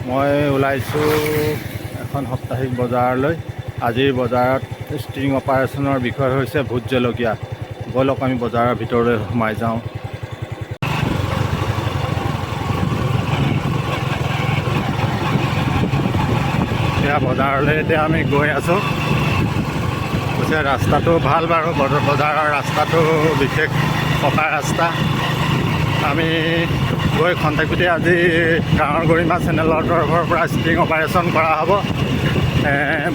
মই ওলাইছোঁ এখন সাপ্তাহিক বজাৰলৈ। আজিৰ বজাৰত ষ্টিং অপাৰেশ্যনৰ বিষয় হৈছে ভোট জলকীয়া। ব'লক আমি বজাৰৰ ভিতৰলৈ সোমাই যাওঁ। এতিয়া বজাৰলৈ এতিয়া আমি গৈ আছোঁ। পিছে ৰাস্তাটো ভাল বাৰু, বজাৰৰ ৰাস্তাটো বিশেষ পকা ৰাস্তা। আমি গৈ খন্তেকতে আজি গাঁৱৰ গৰিমা চেনেলৰ তৰফৰ পৰা ষ্টিং অপাৰেশ্যন কৰা হ'ব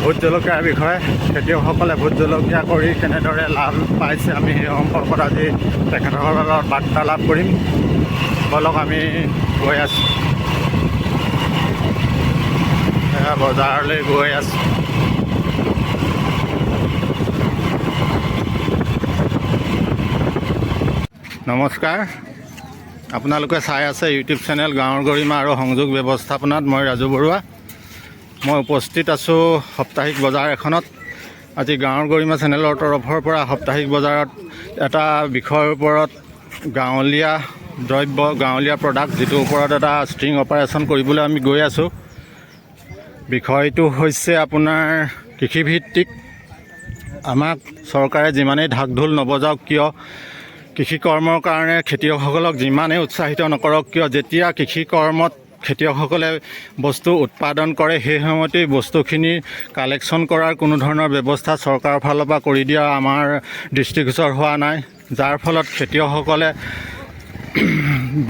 ভোট জলকীয়াৰ বিষয়ে। খেতিয়কসকলে ভোট জলকীয়া কৰি কেনেদৰে লাভ পাইছে আমি সেই সম্পৰ্কত আজি তেখেতসকলৰ লগত বাৰ্তালাপ কৰিম। ব'লক আমি গৈ আছোঁ, বজাৰলৈ গৈ আছোঁ। নমস্কাৰ, আপোনালোকে চাই আছে ইউটিউব চেনেল গাঁৱৰ গৰিমা আৰু সংযোগ ব্যৱস্থাপনাত। মই ৰাজু বৰুৱা। মই উপস্থিত আছোঁ সাপ্তাহিক বজাৰ এখনত। আজি গাঁৱৰ গৰিমা চেনেলৰ তৰফৰ পৰা সাপ্তাহিক বজাৰত এটা বিষয়ৰ ওপৰত গাঁৱলীয়া দ্ৰব্য, গাঁৱলীয়া প্ৰডাক্ট, যিটোৰ ওপৰত এটা ষ্টিং অপাৰেশ্যন কৰিবলৈ আমি গৈ আছোঁ। বিষয়টো হৈছে আপোনাৰ কৃষিভিত্তিক। আমাক চৰকাৰে যিমানেই ঢাক ঢোল নবজাওক কিয়, কৃষি কৰ্মৰ কাৰণে খেতিয়কসকলক যিমানেই উৎসাহিত নকৰক কিয়, যেতিয়া কৃষি কৰ্মত খেতিয়কসকলে বস্তু উৎপাদন কৰে সেই সময়তেই বস্তুখিনি কালেকশ্যন কৰাৰ কোনো ধৰণৰ ব্যৱস্থা চৰকাৰৰ ফালৰ পৰা কৰি দিয়া আমাৰ দৃষ্টিগোচৰ হোৱা নাই, যাৰ ফলত খেতিয়কসকলে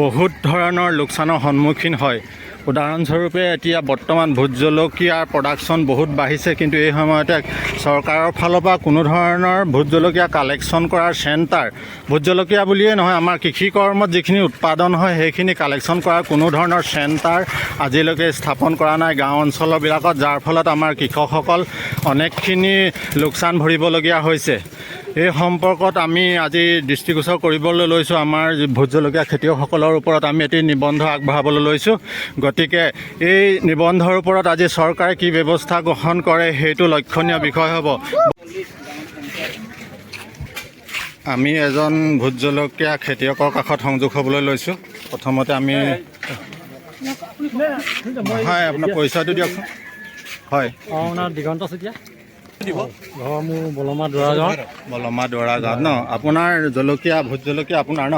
বহুত ধৰণৰ লোকচানৰ সন্মুখীন হয়। উদাহৰণস্বৰূপে এতিয়া বৰ্তমান ভোট জলকীয়াৰ প্ৰডাকশ্যন বহুত বাঢ়িছে, কিন্তু এই সময়তে চৰকাৰৰ ফালৰ পৰা কোনো ধৰণৰ ভোট জলকীয়া কালেকশ্যন কৰাৰ চেণ্টাৰ, ভোট জলকীয়া বুলিয়েই নহয়, আমাৰ কৃষি কৰ্মত যিখিনি উৎপাদন হয় সেইখিনি কালেকশ্যন কৰাৰ কোনো ধৰণৰ চেণ্টাৰ আজিলৈকে স্থাপন কৰা নাই গাঁও অঞ্চলবিলাকত, যাৰ ফলত আমাৰ কৃষকসকল অনেকখিনি লোকচান ভৰিবলগীয়া হৈছে। এই সম্পৰ্কত আমি আজি দৃষ্টিগোচৰ কৰিবলৈ লৈছোঁ। আমাৰ ভোট জলকীয়া খেতিয়কসকলৰ ওপৰত আমি এটি নিবন্ধ আগবঢ়াবলৈ লৈছোঁ। গতিকে এই নিবন্ধৰ ওপৰত আজি চৰকাৰে কি ব্যৱস্থা গ্ৰহণ কৰে সেইটো লক্ষণীয় বিষয় হ'ব। আমি এজন ভোট জলকীয়া খেতিয়কৰ কাষত সংযোগ হ'বলৈ লৈছোঁ। প্ৰথমতে আমি হয়, আপোনাৰ পৰিচয়টো দিয়কচোন। হয়, আপোনাৰ দিগন্ত চেতিয়া ঘৰ মোৰ বলমা দৰা গাঁৱত ন? আপোনাৰ জলকীয়া, ভোট জলকীয়া আপোনাৰ ন?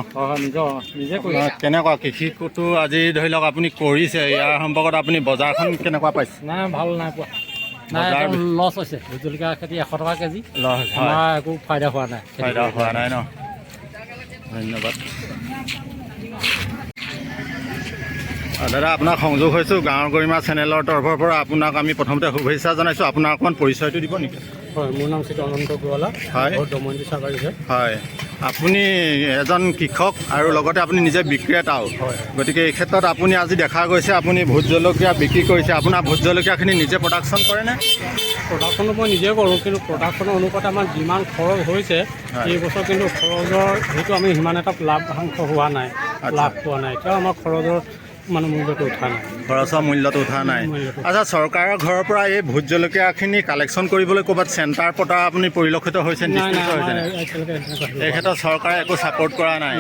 নিজে কেনেকুৱা কৃষিটো আজি ধৰি লওক আপুনি কৰিছে, ইয়াৰ সম্পৰ্কত আপুনি বজাৰখন কেনেকুৱা পাইছে? নাই, ভাল নাই পোৱা। নাই, লছ হৈছে। ভোট জলকীয়া খেতি 100 টকা কেজি, লছ আমাৰ একো ফাইদা হোৱা নাই। ন? ধন্যবাদ দাদা। আপোনাক সংযোগ হৈছোঁ গাঁৱৰ গৰিমা চেনেলৰ তৰফৰ পৰা। আপোনাক আমি প্ৰথমতে শুভেচ্ছা জনাইছোঁ। আপোনাৰ অকণমান পৰিচয়টো দিব নেকি? হয়, মোৰ নাম শ্ৰী অনন্ত গোৱালা। হয়, দমন্তি চাকৰি। হয়, আপুনি এজন কৃষক আৰু লগতে আপুনি নিজে বিক্ৰেতাও। গতিকে এই ক্ষেত্ৰত আপুনি আজি দেখা গৈছে আপুনি ভোট জলকীয়া বিক্ৰী কৰিছে। আপোনাৰ ভোট জলকীয়াখিনি নিজে প্ৰডাকশ্যন কৰেনে? প্ৰডাকশ্যনো মই নিজে কৰোঁ, কিন্তু প্ৰডাকশ্যনৰ অনুপাতে আমাৰ যিমান খৰচ হৈছে এই বছৰ কিন্তু খৰচৰ সেইটো আমি সিমান এটা লাভাংশ হোৱা নাই, লাভ পোৱা নাই। এতিয়াও আমাৰ খৰচৰ মূল্যটো উঠা নাই, খৰচৰ মূল্যটো উঠা নাই। আচ্ছা, চৰকাৰৰ ঘৰৰ পৰা এই ভোট জলকীয়াখিনি কালেকশ্যন কৰিবলৈ ক'ৰবাত চেণ্টাৰ পতা আপুনি পৰিলক্ষিত হৈছে? এই ক্ষেত্ৰত চৰকাৰে একো ছাপোৰ্ট কৰা নাই।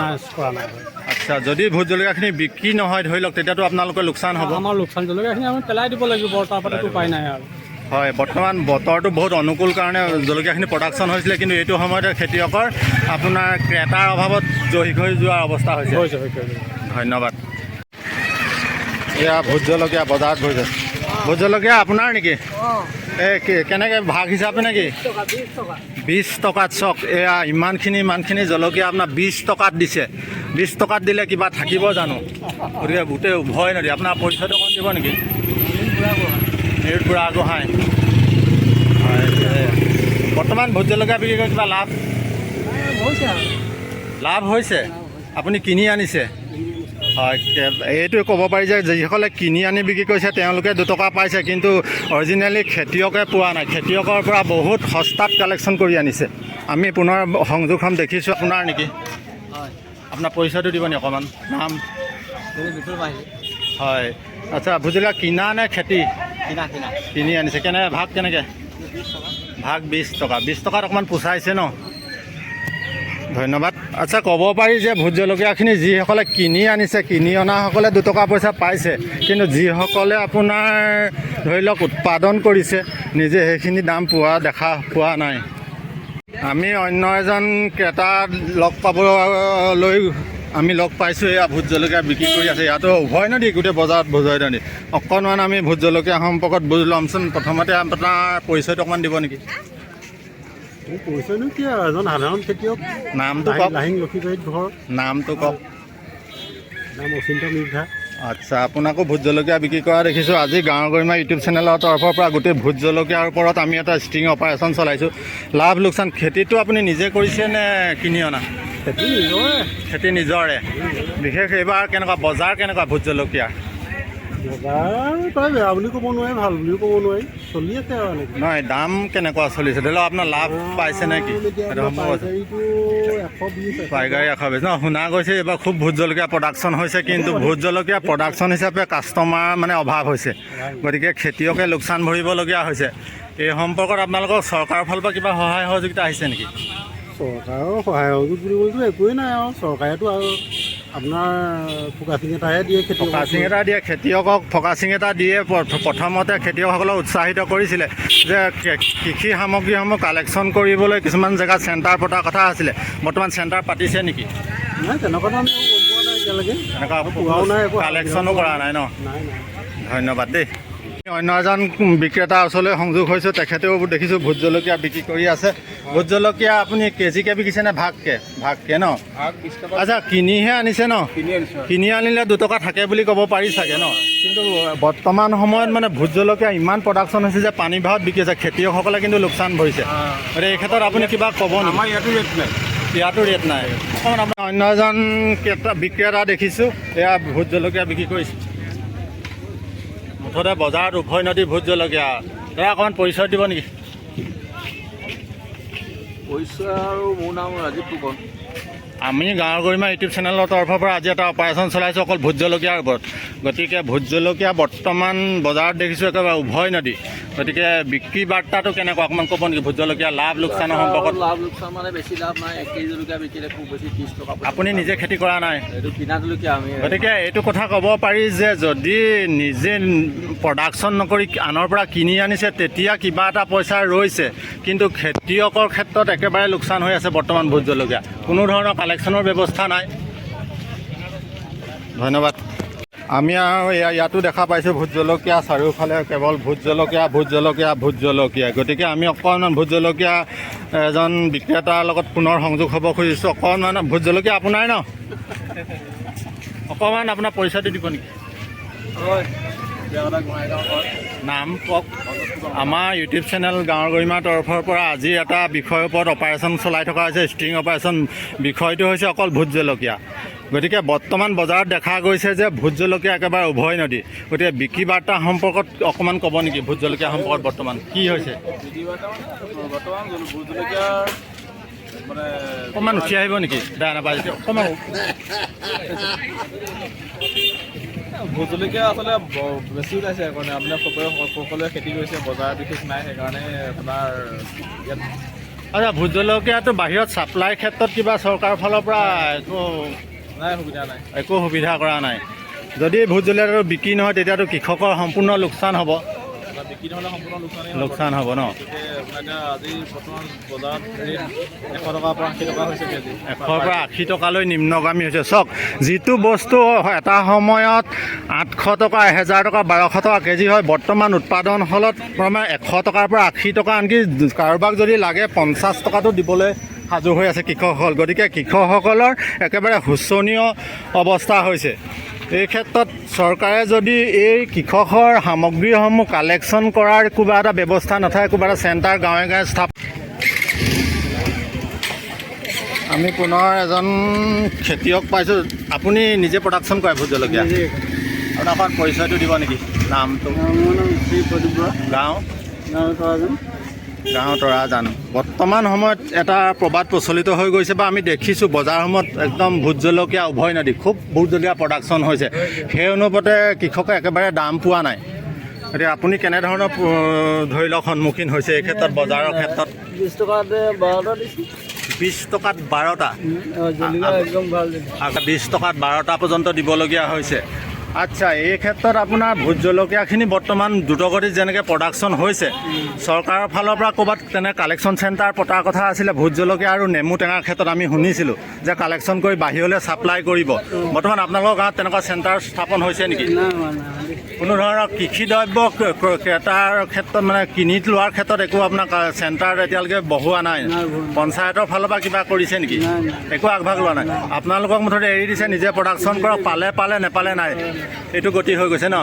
আচ্ছা, যদি ভোট জলকীয়াখিনি বিক্ৰী নহয় ধৰি লওক, তেতিয়াতো আপোনালোকৰ লোকচান হ'ব। আমাৰ লোকচান, জলকীয়াখিনি আমি পেলাই দিব লাগিব, তাৰপৰাতো উপায় নাই আৰু। হয়, বৰ্তমান বতৰটো বহুত অনুকূল কাৰণে জলকীয়াখিনি প্ৰডাকশ্যন হৈছিলে, কিন্তু এইটো সময়তে খেতিয়কৰ আপোনাৰ ক্ৰেতাৰ অভাৱত জহি হৈ যোৱাৰ অৱস্থা হৈছে। ধন্যবাদ। এয়া ভোট জলকীয়া বজাৰত গৈছে। ভোট জলকীয়া আপোনাৰ নেকি? এই কেনেকৈ ভাগ হিচাপে নেকি? 20 টকাত চক। এয়া ইমানখিনি জলকীয়া আপোনাৰ 20 টকাত দিছে। 20 টকাত দিলে কিবা থাকিব জানো? গতিকে গোটেই উভয় নদী। আপোনাৰ পৰিচয়টো অকণ দিব নেকি? নিৰুদ বুঢ়াগোহাঁই। হয়, বৰ্তমান ভোট জলকীয়া বিক্ৰী কৰি কিবা লাভ হৈছে? আপুনি কিনি আনিছে? হয়, এইটোৱে ক'ব পাৰি যে যিসকলে কিনি আনি বিক্ৰী কৰিছে তেওঁলোকে 2 টকা পাইছে, কিন্তু অৰিজিনেলি খেতিয়কে পোৱা নাই। খেতিয়কৰ পৰা বহুত সস্তাত কালেকশ্যন কৰি আনিছে। আমি পুনৰ সংযোগখন দেখিছোঁ। আপোনাৰ নেকি? আপোনাৰ পৰিচয়টো দিব নি অকণমান? নাম? হয়, আচ্ছা, ভোট জলকীয়া কিনা নে খেতি? কিনি আনিছে। ভাগ কেনেকৈ? ভাগ 20 টকা। 20 টকাত অকণমান পোচাইছে ন? ধন্যবাদ। আচ্ছা, ক'ব পাৰি যে ভোট জলকীয়াখিনি যিসকলে কিনি আনিছে, কিনি অনাসকলে 2 টকা পইচা পাইছে, কিন্তু যিসকলে আপোনাৰ ধৰি লওক উৎপাদন কৰিছে নিজে সেইখিনি দাম পোৱা নাই। আমি অন্য এজন ক্ৰেতা আমি লগ পাইছোঁ। এয়া ভোট জলকীয়া বিক্ৰী কৰি আছে। ইয়াতো উভৈনদী গোটেই বজাৰত উভৈনদী। অকণমান আমি ভোট জলকীয়া সম্পৰ্কত বুজি ল'মচোন। প্ৰথমতে আপোনাৰ পৰিচয়টো অকণমান দিব নেকি? কৈছেনো কি আৰু এজন সাধাৰণ খেতিয়ক। নামটো কওক। লাহিং লক্ষীবাৰীত ঘৰ। নামটো কওক। নাম অচিন্ত মিৰ্ধা। আচ্ছা, আপোনাকো ভোট জলকীয়া বিক্ৰী কৰা দেখিছোঁ। আজি গাঁৱৰ গৰিমা ইউটিউব চেনেলৰ তৰফৰ পৰা গোটেই ভোট জলকীয়াৰ ওপৰত আমি এটা ষ্টিং অপাৰেশ্যন চলাইছোঁ। লাভ লোকচান খেতিটো আপুনি নিজে কৰিছে নে কিনি অনা? খেতি নিজৰে। খেতি নিজৰে। বিশেষ এইবাৰ কেনেকুৱা বজাৰ কেনেকুৱা ভোট জলকীয়া? বজাৰ তই বেয়া বুলি ক'ব নোৱাৰি, ভাল বুলিও ক'ব নোৱাৰি, চলি আছে আৰু এনেকৈ। নহয়, দাম কেনেকুৱা চলিছে? ধৰি লওক আপোনাৰ লাভ পাইছে নে কি? পাইকাৰী 120 ন? শুনা গৈছে এইবাৰ খুব ভোট জলকীয়া প্ৰডাকশ্যন হৈছে, কিন্তু ভোট জলকীয়া প্ৰডাকশ্যন হিচাপে কাষ্টমাৰ মানে অভাৱ হৈছে, গতিকে খেতিয়কে লোকচান ভৰিবলগীয়া হৈছে। এই সম্পৰ্কত আপোনালোকৰ চৰকাৰৰ ফালৰ পৰা কিবা সহায় সহযোগিতা আহিছে নেকি? চৰকাৰৰ সহায় সহযোগ বুলিবলৈতো একোৱেই নাই আৰু। চৰকাৰেতো আৰু আপোনাৰ ফকাচিং এটাহে দিয়ে, ফকাচিং এটা দিয়ে খেতিয়কক। ফকাচিং এটা দিয়ে প্ৰথমতে খেতিয়কসকলক উৎসাহিত কৰিছিলে যে কৃষি সামগ্ৰীসমূহ কালেকশ্যন কৰিবলৈ কিছুমান জেগাত চেণ্টাৰ পতাৰ কথা আছিলে। বৰ্তমান চেণ্টাৰ পাতিছে নেকি? নাই, তেনেকুৱাতো আমি গম পোৱা নাই এতিয়ালৈকে। এনেকুৱা পোৱাও নাই, একো কালেকশ্যনো কৰা নাই ন? নাই নাই। ধন্যবাদ দেই। অন্য এজন বিক্ৰেতাৰ ওচৰলৈ সংযোগ হৈছোঁ। তেখেতেও দেখিছোঁ ভোট জলকীয়া বিক্ৰী কৰি আছে। ভোট জলকীয়া আপুনি কেজিকৈ বিকিছে নে ভাগকৈ? ভাগকৈ ন? আচ্ছা, কিনিহে আনিছে ন? কিনি আনিলে 2 টকা থাকে বুলি ক'ব পাৰি চাগে ন? কিন্তু বৰ্তমান সময়ত মানে ভোট জলকীয়া ইমান প্ৰডাকশ্যন হৈছে যে পানী ভাৱত বিকি আছে। খেতিয়কসকলে কিন্তু লোকচান ভৰিছে। গতিকে এই ক্ষেত্ৰত আপুনি কিবা ক'ব নেকি? আমাৰ ইয়াতো ৰেট নাই। ইয়াতো ৰেট নাই। অকণমান আপোনাৰ অন্য এজন বিক্ৰেতা দেখিছোঁ, এয়া ভোট জলকীয়া বিক্ৰী কৰিছে। মুঠতে বজাৰত উভৈনদী ভোট জলকীয়া। এয়া অকণমান পৰিচয় দিব নেকি? পৰিচয় আৰু মোৰ নাম ৰাজীৱ ফুকন। আমি গাঁৱৰ গৰিমা ইউটিউব চেনেলৰ তৰফৰ পৰা আজি এটা অপাৰেশ্যন চলাইছোঁ অকল ভোট জলকীয়াৰ ওপৰত। গতিকে ভোট জলকীয়া বৰ্তমান বজাৰত দেখিছোঁ একেবাৰে উভৈনদী। গতিকে বিক্ৰী বাৰ্তাটো কেনেকুৱা অকণমান ক'ব নেকি? ভোট জলকীয়া লাভ লোকচানৰ সম্পৰ্কত। লাভ লোকচান মানে বেছি লাভ নাই। 1 কেজি জলকীয়া বিকিলে খুব বেছি 30 টকা। আপুনি নিজে খেতি কৰা নাই? এইটো কিনা জলকীয়া আমি। গতিকে এইটো কথা ক'ব পাৰি যে যদি নিজে প্ৰডাকশ্যন নকৰি আনৰ পৰা কিনি আনিছে তেতিয়া কিবা এটা পইচা ৰৈছে, কিন্তু খেতিয়কৰ ক্ষেত্ৰত একেবাৰে লোকচান হৈ আছে বৰ্তমান ভোট জলকীয়া। কোনো ধৰণৰ কালেকশ্যনৰ ব্যৱস্থা নাই। ধন্যবাদ। আমি আৰু ইয়াতো দেখা পাইছোঁ ভোট জলকীয়া চাৰিওফালে কেৱল ভোট জলকীয়া, ভোট জলকীয়া, ভোট জলকীয়া। গতিকে আমি অকণমান ভোট জলকীয়া এজন বিক্ৰেতাৰ লগত পুনৰ সংযোগ হ'ব খুজিছোঁ। অকণমান ভোট জলকীয়া আপোনাৰ ন? অকণমান আপোনাৰ পৰিচয়টো দিব নেকি? নাম কওক। আমাৰ ইউটিউব চেনেল গাঁৱৰ গৰিমাৰ তৰফৰ পৰা আজি এটা বিষয়ৰ ওপৰত অপাৰেশ্যন চলাই থকা হৈছে, ষ্টিং অপাৰেশ্যন। বিষয়টো হৈছে অকল ভোট জলকীয়া। গতিকে বৰ্তমান বজাৰত দেখা গৈছে যে ভোট জলকীয়া একেবাৰে উভৈনদী। গতিকে বিক্ৰী বাৰ্তা সম্পৰ্কত অকণমান ক'ব নেকি? ভোট জলকীয়া সম্পৰ্কত বৰ্তমান কি হৈছে? বৰ্তমান ভোট জলকীয়াৰ মানে অকণমান উঠি আহিব নেকি? বেয়া নাপায় যদি অকণমান। ভোট জলকীয়া আচলতে বেছি ওলাইছে সেইকাৰণে আপোনাৰ সকলোৱে খেতি কৰিছে, বজাৰ বিশেষ নাই, সেইকাৰণে আপোনাৰ ইয়াত। আচ্ছা, ভোট জলকীয়াটো বাহিৰত ছাপ্লাইৰ ক্ষেত্ৰত কিবা চৰকাৰৰ ফালৰ পৰা একো সুবিধা কৰা নাই। যদি ভোট জলকীয়াটো বিক্ৰী নহয় তেতিয়াতো কৃষকৰ সম্পূৰ্ণ লোকচান হ'ব। বিক্ৰী নহ'লে সম্পূৰ্ণ লোকচান হ'ব ন? আজি বৰ্তমান বজাৰত 100 টকাৰ পৰা 80 টকা হৈছে কেজি। 100ৰ পৰা 80 টকালৈ নিম্নগামী হৈছে। চাওক, যিটো বস্তু এটা সময়ত 800 টকা, 1000 টকা, 1200 টকা কেজি হয়, বৰ্তমান উৎপাদন ফলত প্ৰমাণ 100 টকাৰ পৰা 80 টকা, আনকি কাৰোবাক যদি লাগে 50 টকাটো দিবলৈ সাজু হৈ আছে কৃষকসকল। গতিকে কৃষকসকলৰ একেবাৰে শোচনীয় অৱস্থা হৈছে। এই ক্ষেত্ৰত চৰকাৰে যদি এই কৃষকৰ সামগ্ৰীসমূহ কালেকশ্যন কৰাৰ কিবা এটা ব্যৱস্থা নাথাকে, কিবা এটা চেণ্টাৰ গাঁৱে গাঁৱে আমি পুনৰ এজন খেতিয়ক পাইছোঁ। আপুনি নিজে প্ৰডাকশ্যন কৰে ভোট জলকীয়া? আপোনাৰ অকণ পৰিচয়টো দিব নেকি? নামটো? গাঁও তৰাজান। বৰ্তমান সময়ত এটা প্ৰবাদ প্ৰচলিত হৈ গৈছে বা আমি দেখিছোঁ বজাৰসমূহত একদম ভোট জলকীয়া উভৈনদী, খুব ভোট জলকীয়া প্ৰডাকশ্যন হৈছে। সেই অনুপাতে কৃষকে একেবাৰে দাম পোৱা নাই। এতিয়া আপুনি কেনেধৰণৰ ধৰি লওক সন্মুখীন হৈছে এই ক্ষেত্ৰত বজাৰৰ ক্ষেত্ৰত? 20 টকাতে 12টা দিছোঁ। 20 টকাত 12টা একদম ভাল 20 টকাত 12টা পৰ্যন্ত দিবলগীয়া হৈছে। আচ্ছা, এই ক্ষেত্ৰত আপোনাৰ ভোট জলকীয়াখিনি বৰ্তমান দ্ৰুতগতিত যেনেকৈ প্ৰডাকশ্যন হৈছে, চৰকাৰৰ ফালৰ পৰা ক'ৰবাত তেনে কালেকশ্যন চেণ্টাৰ পতাৰ কথা আছিলে। ভোট জলকীয়া আৰু নেমু টেঙাৰ ক্ষেত্ৰত আমি শুনিছিলোঁ যে কালেকশ্যন কৰি বাহিৰলৈ ছাপ্লাই কৰিব। বৰ্তমান আপোনালোকৰ গাঁৱত তেনেকুৱা চেণ্টাৰ স্থাপন হৈছে নেকি? কোনো ধৰণৰ কৃষি দ্ৰব্য ক্ৰেতাৰ ক্ষেত্ৰত মানে কিনি লোৱাৰ ক্ষেত্ৰত একো আপোনাৰ চেণ্টাৰ এতিয়ালৈকে বহোৱা নাই। পঞ্চায়তৰ ফালৰ পৰা কিবা কৰিছে নেকি? একো আগভাগ লোৱা নাই। আপোনালোকক মুঠতে এৰি দিছে, নিজে প্ৰডাকশ্যন কৰক, পালে নেপালে নাই, এইটো গতি হৈ গৈছে ন।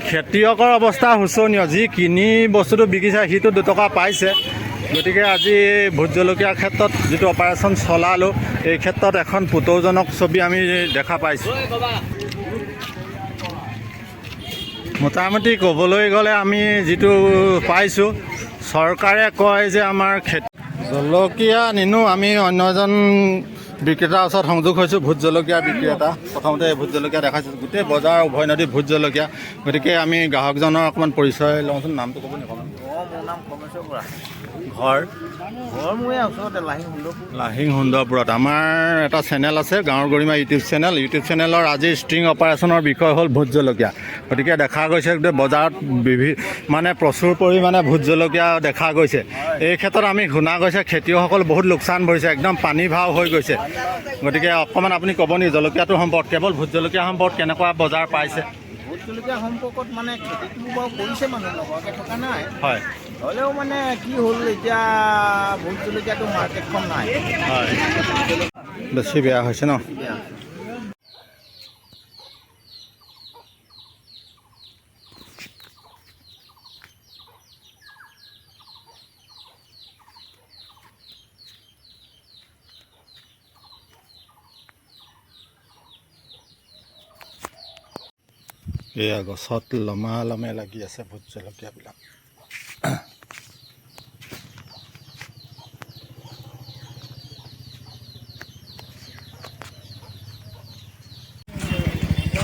খেতিয়কৰ অৱস্থা শোচনীয়। যি কিনি বস্তুটো বিকিছে সিটো 2 টকা পাইছে। গতিকে আজি ভোট জলকীয়াৰ ক্ষেত্ৰত যিটো অপাৰেশ্যন চলালোঁ, এই ক্ষেত্ৰত এখন পুতৌজনক ছবি আমি দেখা পাইছোঁ। মোটামুটি ক'বলৈ গ'লে আমি যিটো পাইছোঁ, চৰকাৰে কয় যে আমাৰ জলকীয়া নিনো। আমি অন্য এজন বিক্ৰেতাৰ ওচৰত সংযোগ হৈছোঁ, ভোট জলকীয়া বিক্ৰেতা। প্ৰথমতে ভোট জলকীয়া দেখাইছোঁ, গোটেই বজাৰ উভৈনদী ভোট জলকীয়া। গতিকে আমি গ্ৰাহকজনৰ অকণমান পৰিচয় লওঁচোন। নামটো ক'ব নেকি? মোৰ নাম কমেশ্বৰ বৰা। ঘৰ মোৰ ওচৰতে লাহিং সুন্দৰপুৰত। আমাৰ এটা চেনেল আছে, গাঁৱৰ গৰিমা ইউটিউব চেনেলৰ আজিৰ ষ্ট্ৰিং অপাৰেশ্যনৰ বিষয় হ'ল ভোট জলকীয়া। গতিকে দেখা গৈছে গোটেই বজাৰত মানে প্ৰচুৰ পৰিমাণে ভোট জলকীয়া দেখা গৈছে। এই ক্ষেত্ৰত আমি শুনা গৈছে খেতিয়কসকল বহুত লোকচান ভৰিছে, একদম পানী ভাও হৈ গৈছে। গতিকে অকণমান আপুনি ক'ব নেকি জলকীয়াটোৰ সম্পৰ্কত, কেৱল ভোট জলকীয়া সম্পৰ্কত কেনেকুৱা বজাৰ পাইছে? ভোট জলকীয়া সম্পৰ্কত মানে খেতিটো বাৰু কৰিছে, মানুহ নকৰাকৈ থকা নাই। হয়, হ'লেও মানে কি হ'ল, এতিয়া ভোট জলকীয়াটো মাৰ্কেটখন নাই। হয়, বেছি বেয়া হৈছে ন। এয়া গছত লমে লাগি আছে ভোট জলকীয়াবিলাক।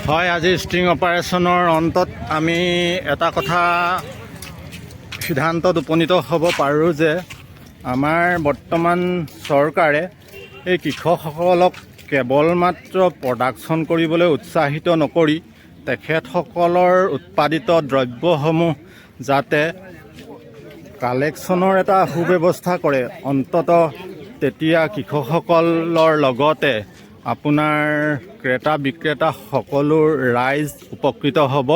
হয়, আজি ষ্ট্ৰিং অপাৰেশ্যনৰ অন্তত আমি এটা কথা সিদ্ধান্তত উপনীত হ'ব পাৰোঁ যে আমাৰ বৰ্তমান চৰকাৰে এই কৃষকসকলক কেৱল মাত্ৰ প্ৰডাকশ্যন কৰিবলৈ উৎসাহিত নকৰি তেখেতসকলৰ উৎপাদিত দ্ৰব্যসমূহ যাতে কালেকশ্যনৰ এটা সুব্যৱস্থা কৰে, অন্তত তেতিয়া কৃষকসকলৰ লগতে আপোনাৰ ক্ৰেতা বিক্ৰেতা সকলো ৰাইজ উপকৃত হ'ব।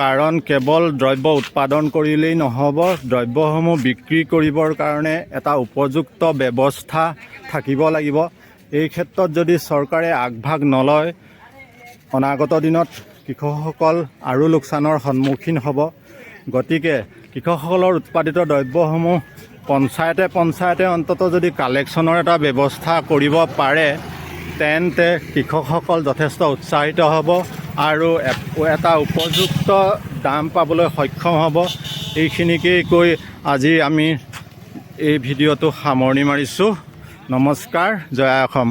কাৰণ কেৱল দ্ৰব্য উৎপাদন কৰিলেই নহ'ব, দ্ৰব্যসমূহ বিক্ৰী কৰিবৰ কাৰণে এটা উপযুক্ত ব্যৱস্থা থাকিব লাগিব। এই ক্ষেত্ৰত যদি চৰকাৰে আগভাগ নলয়, অনাগত দিনত কৃষকসকল আৰু লোকচানৰ সন্মুখীন হ'ব। গতিকে কৃষকসকলৰ উৎপাদিত দ্ৰব্যসমূহ পঞ্চায়তে অন্তত যদি কালেকশ্যনৰ এটা ব্যৱস্থা কৰিব পাৰে, তেন্তে কৃষকসকল যথেষ্ট উৎসাহিত হ'ব আৰু এটা উপযুক্ত দাম পাবলৈ সক্ষম হ'ব। এইখিনিকেই কৈ আজি আমি এই ভিডিঅ'টো সামৰণি মাৰিছোঁ। নমস্কাৰ, জয় অসম।